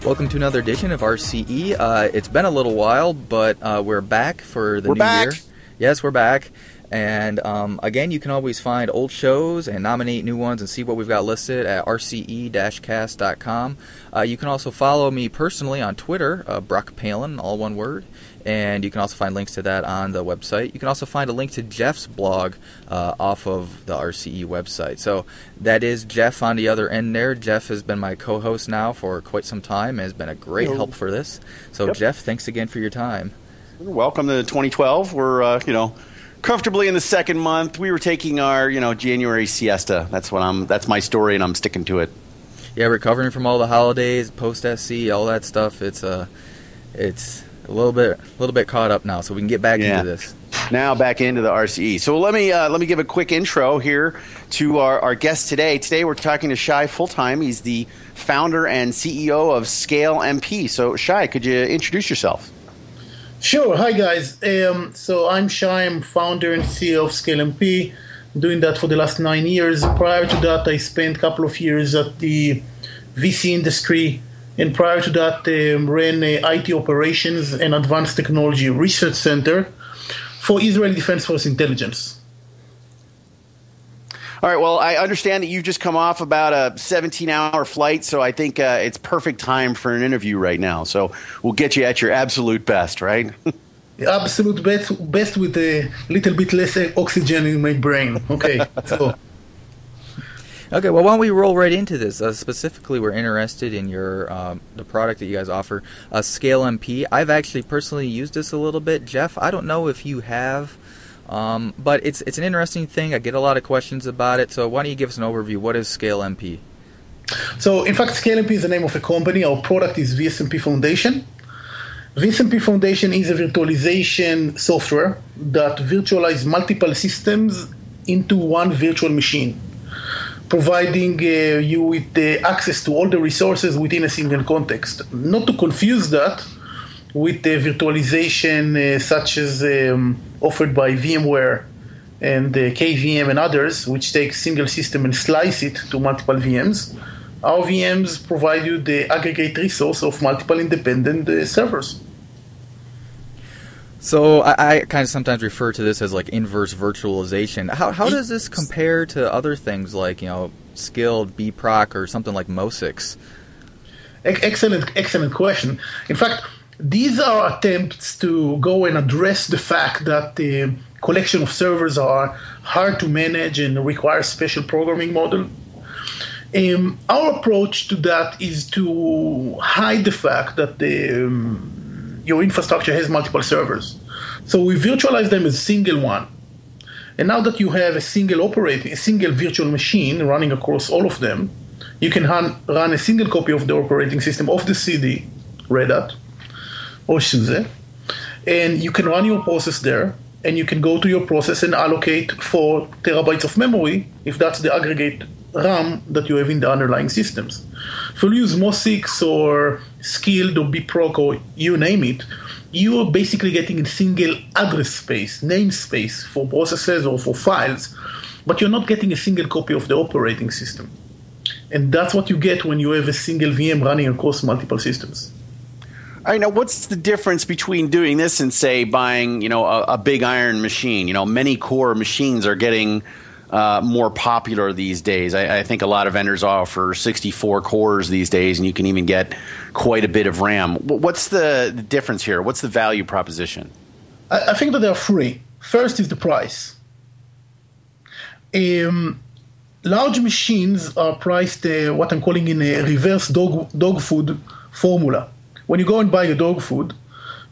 Welcome to another edition of RCE. It's been a little while, but we're back for the new year. Yes, we're back. And again, you can always find old shows and nominate new ones and see what we've got listed at rce-cast.com. You can also follow me personally on Twitter, Brock Palen, all one word. And you can also find links to that on the website. You can also find a link to Jeff's blog off of the RCE website. So that is Jeff on the other end there. Jeff has been my co-host now for quite some time and has been a great help for this. So Jeff, thanks again for your time. Welcome to 2012. We're, comfortably in the second month. We were taking our, January siesta. That's my story, and I'm sticking to it. Yeah, recovering from all the holidays, post-SC, all that stuff. It's a little bit caught up now, so we can get back into this. Now back into the RCE. So let me give a quick intro here to our guest today. Today we're talking to Shai Fultheim. He's the founder and CEO of ScaleMP. So Shai, could you introduce yourself? Sure. Hi, guys. So I'm Shai. I'm founder and CEO of ScaleMP. I'm doing that for the last 9 years. Prior to that, I spent a couple of years at the VC industry. And prior to that, ran IT operations and advanced technology research center for Israel Defense Force Intelligence. All right. Well, I understand that you've just come off about a 17-hour flight, so I think it's perfect time for an interview right now. So we'll get you at your absolute best, right? Absolute best with a little bit less oxygen in my brain. Okay. Okay, well, why don't we roll right into this? Specifically, we're interested in your the product that you guys offer, ScaleMP. I've actually personally used this a little bit. Jeff, I don't know if you have, but it's an interesting thing. I get a lot of questions about it. So why don't you give us an overview? What is ScaleMP? So, in fact, ScaleMP is the name of a company. Our product is VSMP Foundation. VSMP Foundation is a virtualization software that virtualizes multiple systems into one virtual machine, providing you with access to all the resources within a single context. Not to confuse that with the virtualization such as offered by VMware and KVM and others, which take single system and slice it to multiple VMs. Our VMs provide you the aggregate resource of multiple independent servers. So I kind of sometimes refer to this as like inverse virtualization. How does this compare to other things like, Skilled, BProc, or something like MOSIX? Excellent question. In fact, these are attempts to go and address the fact that the collection of servers are hard to manage and require special programming model. Our approach to that is to hide the fact that your infrastructure has multiple servers. So we virtualize them as a single one. And now that you have a single virtual machine running across all of them, you can run a single copy of the operating system of the CD, Red Hat, or SUSE, and you can run your process there, and you can go to your process and allocate 4 terabytes of memory, if that's the aggregate RAM that you have in the underlying systems. If you use MOSIX or Skilled or BProc or you name it, you are basically getting a single address space, namespace for processes or for files, but you're not getting a single copy of the operating system. And that's what you get when you have a single VM running across multiple systems. All right, now what's the difference between doing this and, say, buying, a big iron machine? Many core machines are getting more popular these days. I think a lot of vendors offer 64 cores these days, and you can even get quite a bit of RAM. What's the difference here? What's the value proposition? I think that there are 3. First is the price. Large machines are priced what I'm calling in a reverse dog food formula. When you go and buy a dog food,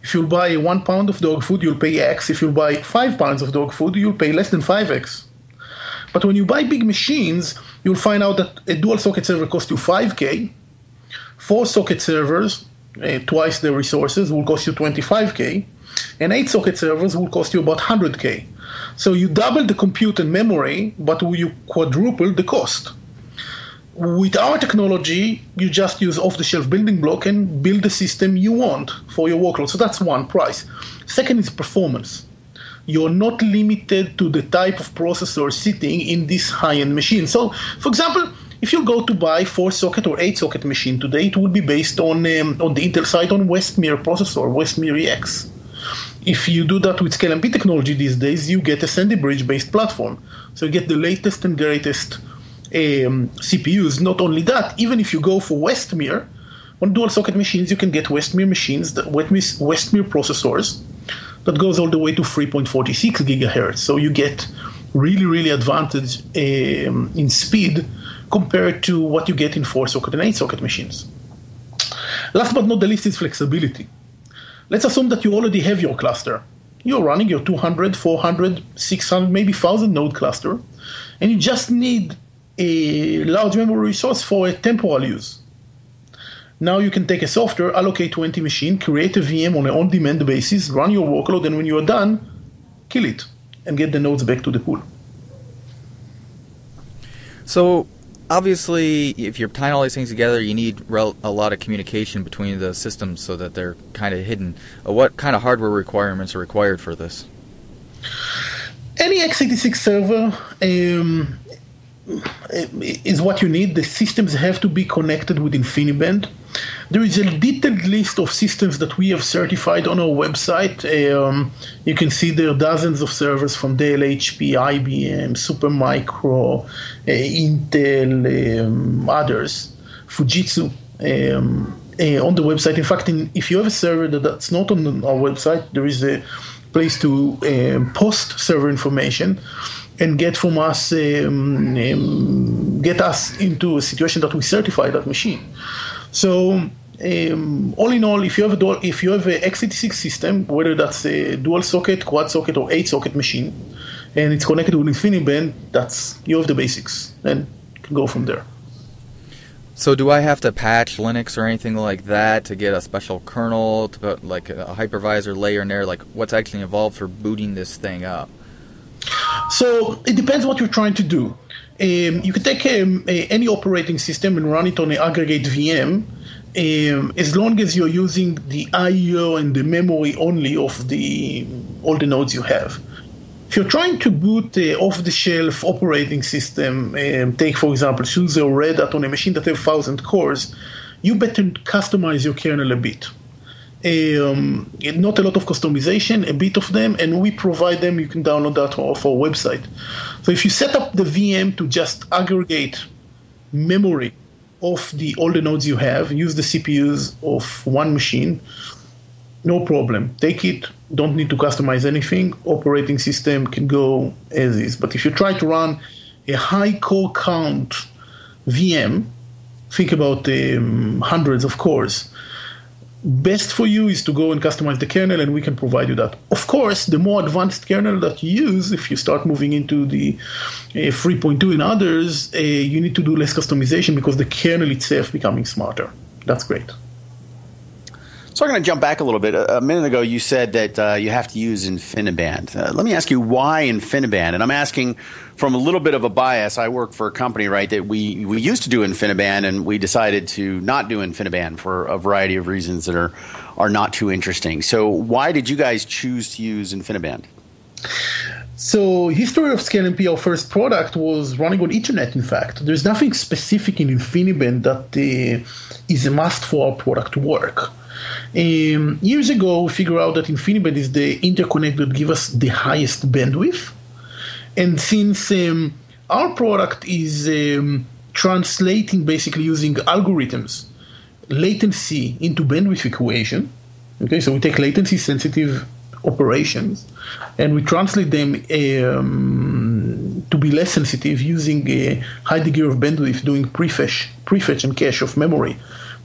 if you buy 1 pound of dog food, you'll pay X. If you buy 5 pounds of dog food, you'll pay less than 5X. But when you buy big machines, you'll find out that a dual socket server costs you 5K. 4 socket servers, twice the resources, will cost you 25K. And 8 socket servers will cost you about 100K. So you double the compute and memory, but you quadruple the cost. With our technology, you just use off-the-shelf building block and build the system you want for your workload. So that's one, price. Second is performance. You're not limited to the type of processor sitting in this high-end machine. So, for example, if you go to buy 4-socket or 8-socket machine today, it will be based on the Intel side on Westmere processor, Westmere EX. If you do that with ScaleMP technology these days, you get a Sandy Bridge-based platform. So you get the latest and greatest CPUs. Not only that, even if you go for Westmere, on dual-socket machines, you can get Westmere machines, Westmere processors, that goes all the way to 3.46 gigahertz. So you get really, really advantage in speed compared to what you get in 4-socket and 8-socket machines. Last but not the least is flexibility. Let's assume that you already have your cluster. You're running your 200, 400, 600, maybe 1,000 node cluster, and you just need a large memory resource for a temporal use. Now you can take a software, allocate 20 machines, create a VM on an on-demand basis, run your workload, and when you're done, kill it and get the nodes back to the pool. So obviously, if you're tying all these things together, you need a lot of communication between the systems so that they're kind of hidden. What kind of hardware requirements are required for this? Any x86 server is what you need. The systems have to be connected with InfiniBand. There is a detailed list of systems that we have certified on our website. You can see there are dozens of servers from Dell, HP, IBM, Supermicro, Intel, others, Fujitsu on the website. In fact, if you have a server that's not on our website, there is a place to post server information and get from us, get us into a situation that we certify that machine. So all in all, if you have a x86 system, whether that's a dual socket, quad socket, or 8-socket machine, and it's connected with InfiniBand, you have the basics, and you can go from there. So do I have to patch Linux or anything like that to get a special kernel, to put like a hypervisor layer in there? Like what's actually involved for booting this thing up? So it depends what you're trying to do. You can take any operating system and run it on an aggregate VM, as long as you're using the I/O and the memory only of all the nodes you have. If you're trying to boot off-the-shelf operating system, take for example SUSE or Red Hat on a machine that has 1,000 cores, you better customize your kernel a bit. Not a lot of customization, a bit of them, and we provide them. You can download that off our website. So if you set up the VM to just aggregate memory of all the nodes you have, use the CPUs of one machine, no problem. Take it, don't need to customize anything. Operating system can go as is. But if you try to run a high core count VM, think about hundreds of cores. Best for you is to go and customize the kernel, and we can provide you that. Of course, the more advanced kernel that you use, if you start moving into the 3.2 and others, you need to do less customization because the kernel itself becoming smarter. That's great. So I'm going to jump back a little bit. A minute ago, you said that you have to use InfiniBand. Let me ask you why InfiniBand? And I'm asking from a little bit of a bias. I work for a company, right, that we used to do InfiniBand, and we decided to not do InfiniBand for a variety of reasons that are not too interesting. So why did you guys choose to use InfiniBand? So history of ScaleMP, our first product, was running on Ethernet, in fact. There's nothing specific in InfiniBand that is a must for our product to work. Years ago, we figured out that InfiniBand is the interconnect that gives us the highest bandwidth. And since our product is translating, basically using algorithms, latency into bandwidth equation, okay, so we take latency-sensitive operations and we translate them to be less sensitive using a high degree of bandwidth, doing prefetch and cache of memory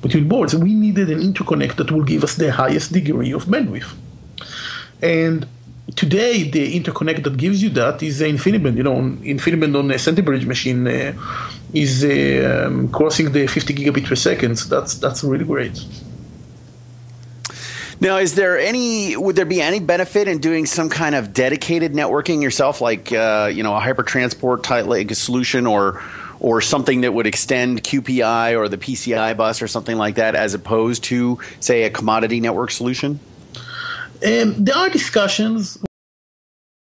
between boards. We needed an interconnect that will give us the highest degree of bandwidth. And today, the interconnect that gives you that is InfiniBand. You know, InfiniBand on a Sandy Bridge machine is crossing the 50 gigabit per second. So that's really great. Now, would there be any benefit in doing some kind of dedicated networking yourself, like a hypertransport type like solution, or something that would extend QPI or the PCI bus or something like that, as opposed to, say, a commodity network solution? There are discussions